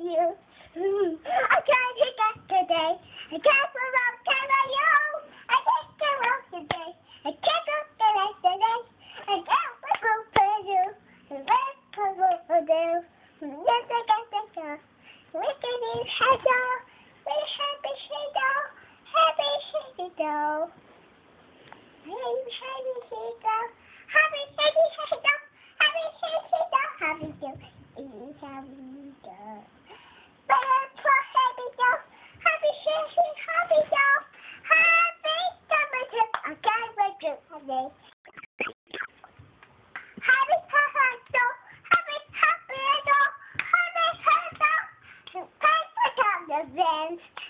you. I tried to get today. I can't move up, can I you? I can't get up today. I can't go today. I can't go for you. Let's go for you. Yes, I got the girl. We can eat hello. We happy shadow. Happy shadow. Happy shadow. Happy shadow. Happy shadow. Happy shadow. Happy shadow.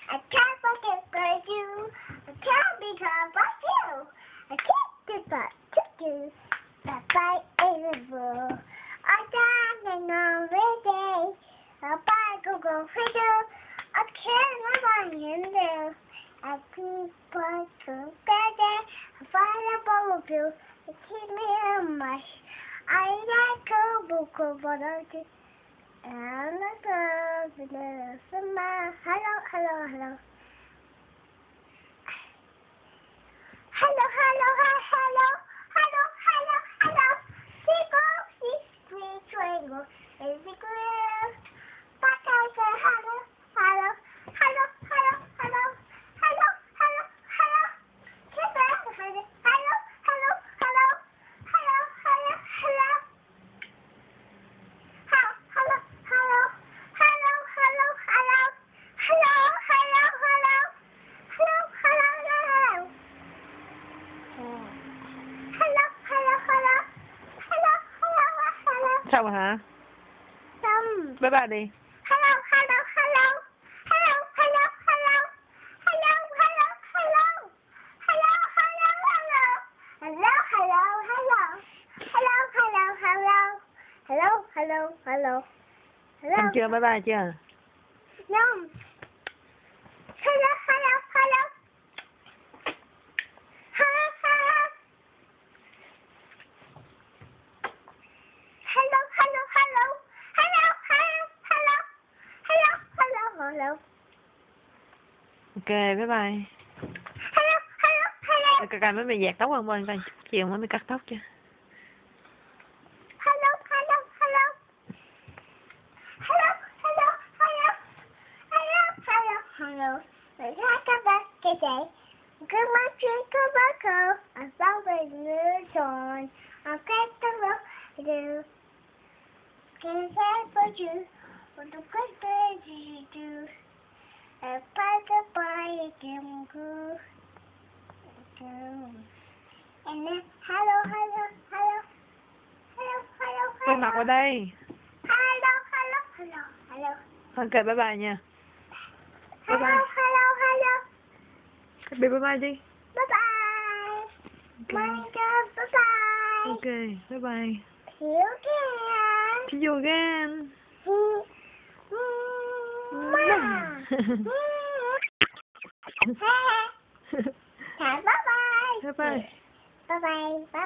I can't forget about you. I can't become like you. I can't get back to you. But by evil, I died every day. I buy go figure. I can't run in there. I keep on together. I find a bubble. It keep me in my. I like a book of water. And the summer. Hello, hello, hello. Hello, hello, hello, hello, hello, hello. Squeak, twinkle, is it good? But I say hello, hello, hello, hello, hello, hello, hello, hello. Keep it, hello, hello, hello, hello, hello, hello, hello. Hello, hello, hello, hello, hello, hello, hello, hello, hello, hello, hello. Hello, hello, hello. Hello, hello, hello. Xong rồi hả? Xong. Bye bye đi. Hello, hello, hello. Hello, hello, hello. Hello, hello, hello. Hello, hello, hello. Hello, hello, hello. Hello, hello, hello. Hello, hello, hello. Hello. Xong chưa? Bye bye chưa? No. Hello, hello, hello. Hello, hello. Hello, hello, hello. Hello, hello, hello. Hello, hello, hello. Ok, bye bye. Hello, hello, hello. Coi mấy mày dạt tóc không bên coi chiều mới mày cắt tóc chưa? Hello, hello, hello. Hello, hello, hello. Hello, hello, hello. Mình ra các bạn kể kể. Cứ mắt chuyện cứ bắt cầu. Ở sau về nữa tròn. Ở cách các bạn đều. Can I put you on the good day you do? I pass the by again, good. And then, hello, hello, hello. Hello, hello, Quay hello. mặt vào đây. Hello, hello, hello, hello. Ok, bye bye nha. Bye Hello, bye. hello, hello. Bye bye đi. Bye bye. Ok. My God, bye bye. Ok, bye bye. See you again. See you again. Bye bye. Bye bye. Bye bye. Bye.